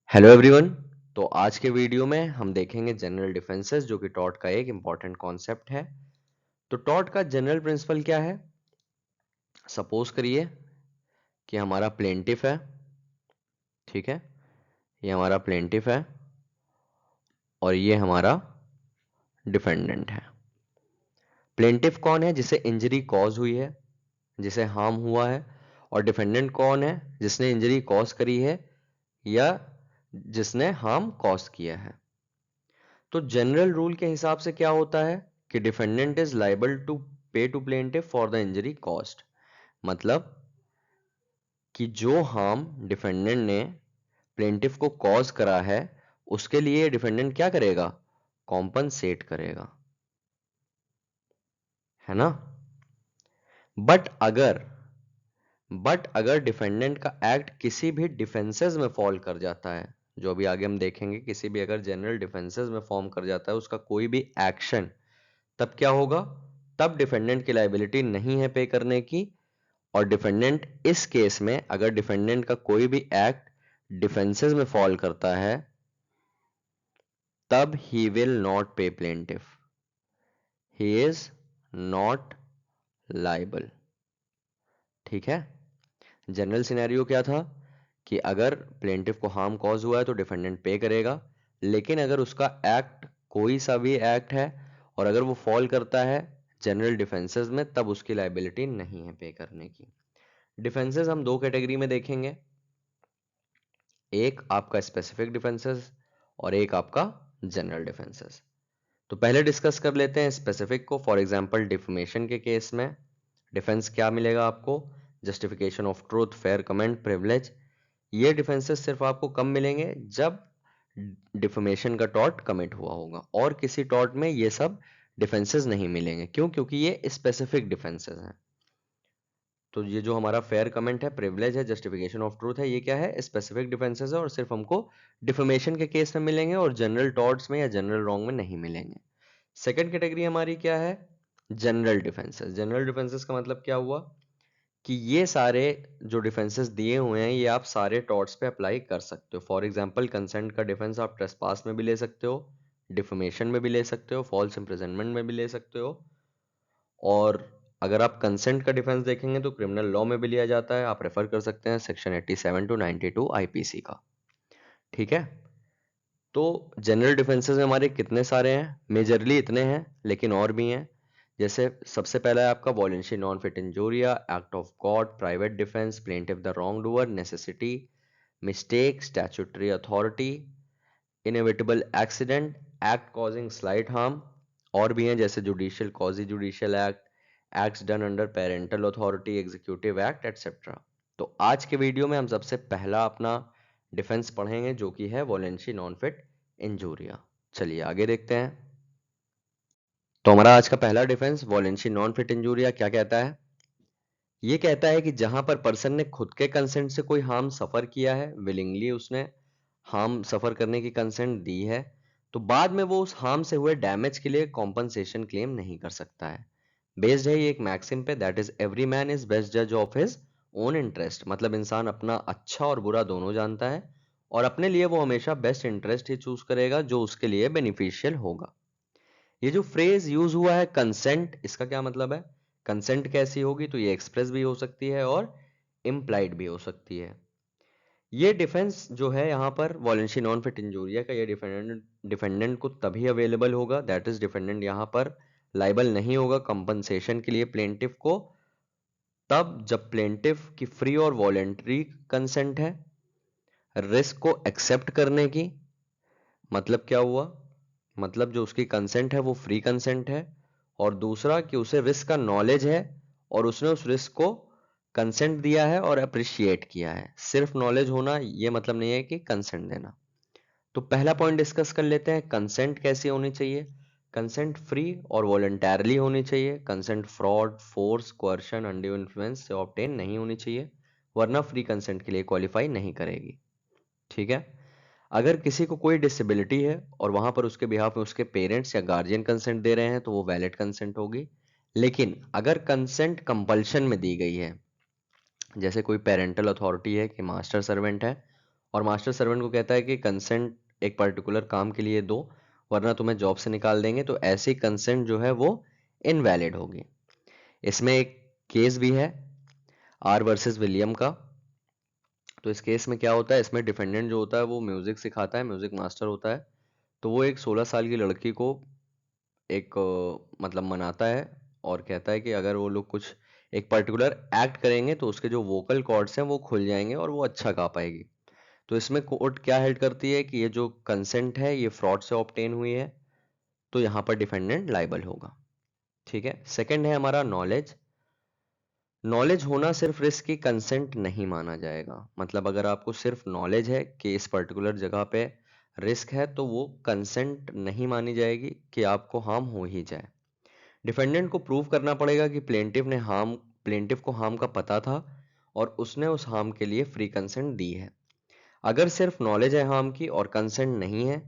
Hello everyone. तो आज के वीडियो में हम देखेंगे जनरल डिफेंसेस जो कि टॉर्ट का एक इंपॉर्टेंट कॉन्सेप्ट है। तो टॉर्ट का जनरल प्रिंसिपल क्या है? सपोज करिए कि हमारा प्लेंटिफ है, ठीक है, ये हमारा प्लेंटिफ है और ये हमारा डिफेंडेंट है। प्लेंटिफ कौन है? जिसे इंजरी कॉज हुई है, जिसे हार्म हुआ है। और डिफेंडेंट कौन है? जिसने इंजरी कॉज करी है या जिसने हार्म कॉज किया है। तो जनरल रूल के हिसाब से क्या होता है कि defendant is liable to pay to plaintiff for the injury cost. मतलब कि जो हार्म डिफेंडेंट ने प्लेंटिफ को कॉज करा है उसके लिए डिफेंडेंट क्या करेगा? कॉम्पनसेट करेगा, है ना। बट अगर डिफेंडेंट का एक्ट किसी भी डिफेंसेस में फॉल कर जाता है, जो अभी आगे हम देखेंगे, किसी भी अगर जनरल डिफेंसेस में फॉर्म कर जाता है उसका कोई भी एक्शन, तब क्या होगा? तब डिफेंडेंट की लायबिलिटी नहीं है पे करने की। और डिफेंडेंट इस केस में अगर डिफेंडेंट का कोई भी एक्ट डिफेंसेस में फॉल करता है तब ही विल नॉट पे plaintiff, he is not liable. ठीक है। जनरल सिनेरियो क्या था कि अगर प्लेंटिफ को हार्म कॉज हुआ है तो डिफेंडेंट पे करेगा, लेकिन अगर उसका एक्ट कोई सा भी एक्ट है और अगर वो फॉल करता है जनरल डिफेंसेस में तब उसकी लायबिलिटी नहीं है पे करने की। डिफेंसेस हम दो कैटेगरी में देखेंगे, एक आपका स्पेसिफिक डिफेंसेस और एक आपका जनरल डिफेंसेस। तो पहले डिस्कस कर लेते हैं स्पेसिफिक को। फॉर एग्जांपल डिफेमेशन के केस में डिफेंस क्या मिलेगा आपको? Justification of truth, fair comment, privilege. ये डिफेंसेस सिर्फ आपको कब मिलेंगे? जब डिफेमेशन का टॉर्ट कमिट हुआ होगा, और किसी टॉर्ट में ये सब डिफेंसेस नहीं मिलेंगे। क्यों? क्योंकि ये स्पेसिफिक डिफेंसेस हैं। तो ये जो हमारा फेयर कमेंट है, प्रिविलेज है, जस्टिफिकेशन ऑफ ट्रूथ है, ये क्या है? स्पेसिफिक डिफेंसेस है और सिर्फ हमको डिफेमेशन के केस में मिलेंगे और जनरल टॉर्ट्स में या जनरल रॉन्ग में नहीं मिलेंगे। सेकंड कैटेगरी हमारी क्या है? General defences. जनरल डिफेंसेस का मतलब क्या हुआ कि ये सारे जो डिफेंसेस दिए हुए हैं ये आप सारे टॉर्ट्स पे अप्लाई कर सकते हो। फॉर एग्जांपल कंसेंट का डिफेंस आप ट्रेसपास में भी ले सकते हो, डिफेमेशन में भी ले सकते हो, फॉल्स इंप्रिजनमेंट में भी ले सकते हो। और अगर आप कंसेंट का डिफेंस देखेंगे तो क्रिमिनल लॉ में भी लिया जाता है। आप रेफर कर सकते हैं सेक्शन 87 टू 92 आईपीसी का। ठीक है। तो जनरल डिफेंसेस हमारे कितने सारे हैं? मेजरली इतने हैं, लेकिन और भी हैं। जैसे सबसे पहला है आपका voluntary non fit injuria, act of God, private defence, plaintiff the wrong doer, necessity, mistake, statutory authority, inevitable accident, act causing slight harm. और भी हैं जैसे judicial, quasi judicial act, acts done under parental authority, executive act, etcetera. तो आज के video में हम सबसे पहला अपना डिफेंस पढ़ेंगे जो कि है वॉलेंटरी नॉन फिट इंजूरिया। चलिए आगे देखते हैं। तो हमारा आज का पहला defence voluntary non fit injuria क्या कहता है? ये कहता है कि जहां पर पर्सन ने खुद के कंसेंट से कोई हार्म सफर किया है, विलिंगली उसने हार्म सफर करने की कंसेंट दी है, तो बाद में वो उस हार्म से हुए डैमेज के लिए कॉम्पनसेशन क्लेम नहीं कर सकता है। बेस्ड है ये एक मैक्सिम पे, that is every man is best जज ऑफ हिज ओन इंटरेस्ट। मतलब इंसान अपना अच्छा और बुरा दोनों जानता है और अपने लिए वो हमेशा बेस्ट इंटरेस्ट ही चूज करेगा जो उसके लिए बेनिफिशियल होगा। ये जो फ्रेज यूज हुआ है कंसेंट, इसका क्या मतलब है? कंसेंट कैसी होगी? तो ये एक्सप्रेस भी हो सकती है और इम्प्लाइड भी हो सकती है। ये डिफेंस जो है यहाँ पर वॉलेंटरी नॉन फिट इंजूरिया का, ये डिफेंडेंट को तभी अवेलेबल होगा, दैट इज डिफेंडेंट यहाँ पर लाइबल नहीं होगा कंपनसेशन के लिए प्लेंटिफ को, तब जब प्लेंटिफ की फ्री और वॉलेंटरी कंसेंट है रिस्क को एक्सेप्ट करने की। मतलब क्या हुआ? मतलब जो उसकी कंसेंट है वो फ्री कंसेंट है, और दूसरा कि उसे रिस्क का नॉलेज है और उसने उस रिस्क को कंसेंट दिया है और अप्रिशिएट किया है। सिर्फ नॉलेज होना ये मतलब नहीं है कि कंसेंट देना। तो पहला पॉइंट डिस्कस कर लेते हैं, कंसेंट कैसी होनी चाहिए? कंसेंट फ्री और वॉलंटरली होनी चाहिए। Consent fraud, force, coercion, undue influence से ऑब्टेन नहीं होनी चाहिए, वरना फ्री कंसेंट के लिए क्वालिफाई नहीं करेगी। ठीक है। अगर किसी को कोई डिसेबिलिटी है और वहां पर उसके बिहाफ में उसके पेरेंट्स या गार्जियन कंसेंट दे रहे हैं तो वो वैलिड कंसेंट होगी। लेकिन अगर कंसेंट कंपल्शन में दी गई है, जैसे कोई पेरेंटल अथॉरिटी है कि मास्टर सर्वेंट है और मास्टर सर्वेंट को कहता है कि कंसेंट एक पर्टिकुलर काम के लिए दो, वरना तुम्हें जॉब से निकाल देंगे। तो ऐसी कंसेंट जो है वो इनवैलिड होगी। इसमें एक केस भी है आर वर्सेस विलियम का। तो इस केस में क्या होता है, इसमें डिफेंडेंट जो होता है वो म्यूजिक सिखाता है, म्यूजिक मास्टर होता है। तो वो एक 16 साल की लड़की को एक मतलब मनाता है और कहता है कि अगर वो लोग कुछ एक पर्टिकुलर एक्ट करेंगे तो उसके जो वोकल कॉर्ड्स हैं वो खुल जाएंगे और वो अच्छा गा पाएगी। तो इसमें कोर्ट क्या हेल्ड करती है कि ये जो कंसेंट है ये फ्रॉड से ऑब्टेन हुई है, तो यहाँ पर डिफेंडेंट लाइबल होगा। ठीक है। सेकंड है हमारा नॉलेज। नॉलेज होना सिर्फ रिस्क की कंसेंट नहीं माना जाएगा। मतलब अगर आपको सिर्फ नॉलेज है कि इस पर्टिकुलर जगह पे रिस्क है तो वो कंसेंट नहीं मानी जाएगी कि आपको हार्म हो ही जाए। डिफेंडेंट को प्रूव करना पड़ेगा कि प्लेंटिफ को हार्म का पता था और उसने उस हार्म के लिए फ्री कंसेंट दी है। अगर सिर्फ नॉलेज है हार्म की और कंसेंट नहीं है,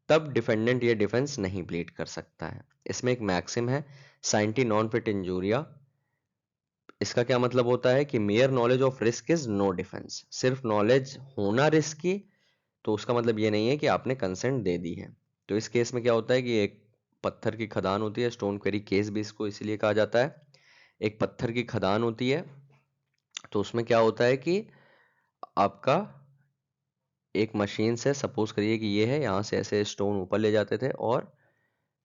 तब डिफेंडेंट ये डिफेंस नहीं प्लीड कर सकता है। इसमें एक मैक्सिम है, साइंटी नॉन फिट इंजूरिया। इसका क्या मतलब होता है कि mere knowledge of risk is no defence. सिर्फ नॉलेज होना रिस्क की, तो उसका मतलब ये नहीं है कि आपने कंसेंट दे दी है। तो इस केस में क्या होता है कि एक पत्थर की खदान होती है, स्टोन क्वेरी केस भी इसको इसीलिए कहा जाता है। एक पत्थर की खदान होती है, तो उसमें क्या होता है कि आपका एक मशीन से सपोज करिए कि ये है, यहाँ से ऐसे स्टोन ऊपर ले जाते थे और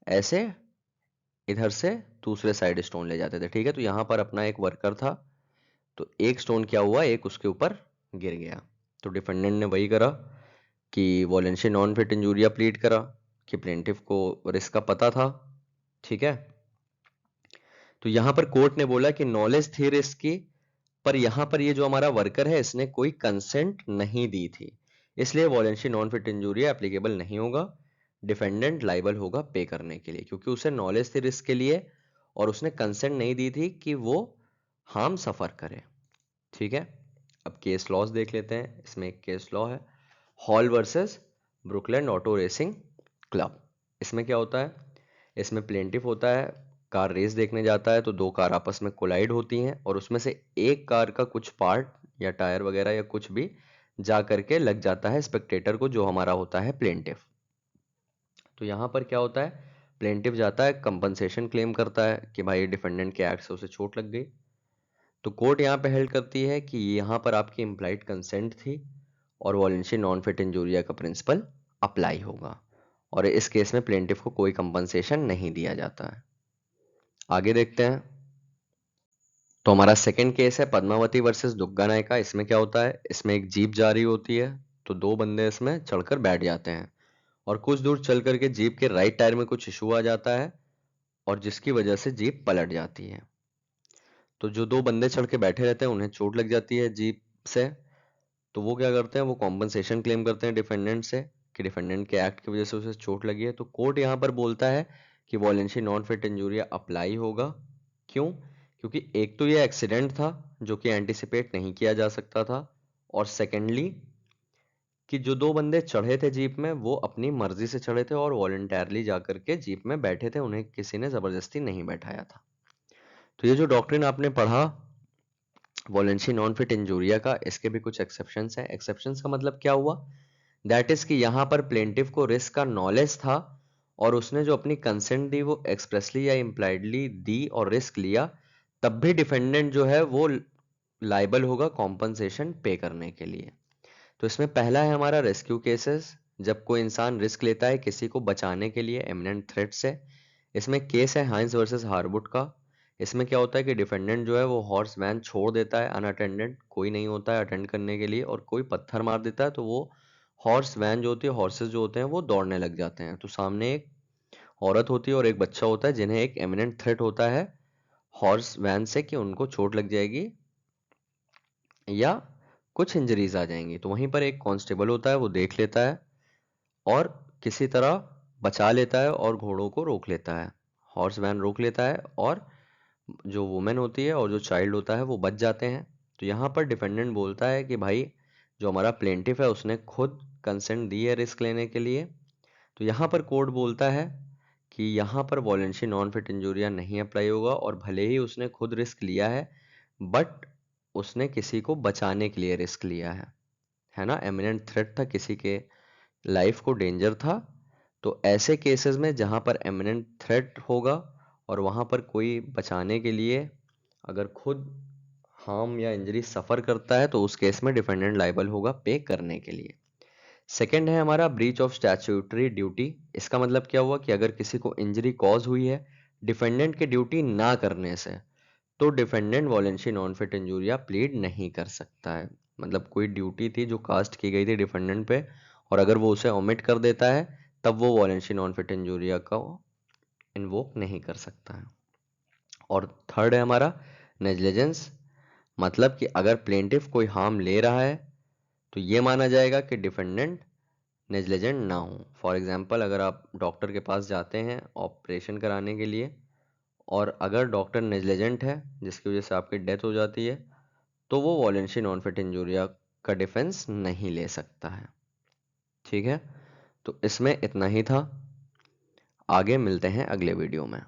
ऐसे इधर से दूसरे साइड स्टोन ले जाते थे। ठीक है। तो यहाँ पर अपना एक वर्कर था, तो एक स्टोन क्या हुआ, एक उसके ऊपर गिर गया। तो डिफेंडेंट ने वही करा कि वॉलेंशिया नॉन फिट इंजूरिया प्लीड करा कि प्लेंटिफ को रिस्क का पता था। ठीक है। तो यहां पर कोर्ट ने बोला कि नॉलेज थी रिस्क की, पर यहां पर ये जो हमारा वर्कर है इसने कोई कंसेंट नहीं दी थी, इसलिए वॉलेंशिया नॉन फिट इंजूरिया एप्लीकेबल नहीं होगा। डिफेंडेंट लाइबल होगा पे करने के लिए, क्योंकि उसे नॉलेज थी रिस्क के लिए और उसने कंसेंट नहीं दी थी कि वो हार्म सफर करे। ठीक है। अब केस लॉज देख लेते हैं। इसमें एक केस लॉ है, Hall versus Brookland auto racing club. इसमें क्या होता है, इसमें प्लेंटिफ होता है, कार रेस देखने जाता है, तो दो कार आपस में कोलाइड होती हैं और उसमें से एक कार का कुछ पार्ट या टायर वगैरह या कुछ भी जा करके लग जाता है स्पेक्टेटर को, जो हमारा होता है प्लेंटिफ। तो यहाँ पर क्या होता है, प्लेंटिफ जाता है कंपनसेशन क्लेम करता है कि भाई डिफेंडेंट के एक्ट से उसे चोट लग गई। तो कोर्ट यहाँ पे हेल्ड करती है कि यहाँ पर आपकी इम्प्लाइड कंसेंट थी और वॉलेंशिया नॉन फिट इंजूरिया का प्रिंसिपल अप्लाई होगा, और इस केस में प्लेंटिफ को कोई कंपनसेशन नहीं दिया जाता है। आगे देखते हैं। तो हमारा सेकंड केस है पद्मावती वर्सेस दुग्गा नायका। इसमें क्या होता है, इसमें एक जीप जा रही होती है, तो दो बंदे इसमें चढ़कर बैठ जाते हैं और कुछ दूर चल करके जीप के राइट टायर में कुछ इशू आ जाता है और जिसकी वजह से जीप पलट जाती है। तो जो दो बंदे चढ़ के बैठे रहते हैं उन्हें चोट लग जाती है जीप से। तो वो क्या करते हैं, वो कॉम्पनसेशन क्लेम करते हैं डिफेंडेंट से कि डिफेंडेंट के एक्ट की वजह से उसे चोट लगी है। तो कोर्ट यहाँ पर बोलता है कि वॉलेंशिया नॉन फिट इंजूरिया अप्लाई होगा। क्यों? क्योंकि एक तो ये एक्सीडेंट था जो कि एंटिसिपेट नहीं किया जा सकता था, और सेकेंडली कि जो दो बंदे चढ़े थे जीप में वो अपनी मर्जी से चढ़े थे और वॉलंटरली जाकर के जीप में बैठे थे, उन्हें किसी ने जबरदस्ती नहीं बैठाया था। तो ये जो डॉक्ट्रिन आपने पढ़ा वॉलेंशिया नॉन फिट इंजूरिया का, इसके भी कुछ एक्सेप्शंस हैं। एक्सेप्शंस का मतलब क्या हुआ, दैट इज कि यहाँ पर प्लेंटिफ को रिस्क का नॉलेज था और उसने जो अपनी कंसेंट दी वो एक्सप्रेसली या इम्प्लाइडली दी और रिस्क लिया, तब भी डिफेंडेंट जो है वो लाइबल होगा कॉम्पनसेशन पे करने के लिए। तो इसमें पहला है हमारा रेस्क्यू केसेस, जब कोई इंसान रिस्क लेता है किसी को बचाने के लिए इमिनेंट थ्रेट से। इसमें केस है हाइंस वर्सेस हार्वुड का। इसमें क्या होता है कि डिफेंडेंट जो है वो हॉर्स वैन छोड़ देता है अनअटेंडेड, कोई नहीं होता है अटेंड करने के लिए, और कोई पत्थर मार देता है, तो वो हॉर्स वैन जो होती है, हॉर्सेस जो होते हैं वो दौड़ने लग जाते हैं। तो सामने एक औरत होती है और एक बच्चा होता है जिन्हें एक एमिनेंट थ्रेट होता है हॉर्स वैन से कि उनको चोट लग जाएगी या कुछ इंजरीज आ जाएंगी। तो वहीं पर एक कांस्टेबल होता है, वो देख लेता है और किसी तरह बचा लेता है और घोड़ों को रोक लेता है, हॉर्स वैन रोक लेता है, और जो वुमेन होती है और जो चाइल्ड होता है वो बच जाते हैं। तो यहाँ पर डिफेंडेंट बोलता है कि भाई जो हमारा प्लेंटिफ है उसने खुद कंसेंट दी है रिस्क लेने के लिए। तो यहाँ पर कोर्ट बोलता है कि यहाँ पर वॉलेंशिया नॉन फिट इंजूरिया नहीं अप्लाई होगा, और भले ही उसने खुद रिस्क लिया है बट उसने किसी को बचाने के लिए रिस्क लिया है। है ना, एमिनेंट थ्रेट था, किसी के लाइफ को डेंजर था। तो ऐसे केसेस में जहां पर एमिनेंट थ्रेट होगा और वहां पर कोई बचाने के लिए अगर खुद हार्म या इंजरी सफर करता है तो उस केस में डिफेंडेंट लायबल होगा पे करने के लिए। सेकंड है हमारा ब्रीच ऑफ स्टैट्यूटरी ड्यूटी। इसका मतलब क्या हुआ कि अगर किसी को इंजरी कॉज हुई है डिफेंडेंट के ड्यूटी ना करने से, तो defendant voluntary non fit injuria plead नहीं कर सकता है। मतलब कोई ड्यूटी थी जो कास्ट की गई थी डिफेंडेंट पे, और अगर वो उसे ओमिट कर देता है तब वो वॉलेंटरी नॉन फिट इंजूरिया को इन्वोक नहीं कर सकता है। और थर्ड है हमारा नेग्लिजेंस। मतलब कि अगर प्लेंटिफ कोई हार्म ले रहा है तो ये माना जाएगा कि डिफेंडेंट नेग्लिजेंट ना हो। फॉर एग्जांपल, अगर आप डॉक्टर के पास जाते हैं ऑपरेशन कराने के लिए और अगर डॉक्टर नेग्लिजेंट है जिसकी वजह से आपकी डेथ हो जाती है, तो वो वॉलेंटरी नॉन फिट इंजूरिया का डिफेंस नहीं ले सकता है। ठीक है, तो इसमें इतना ही था। आगे मिलते हैं अगले वीडियो में।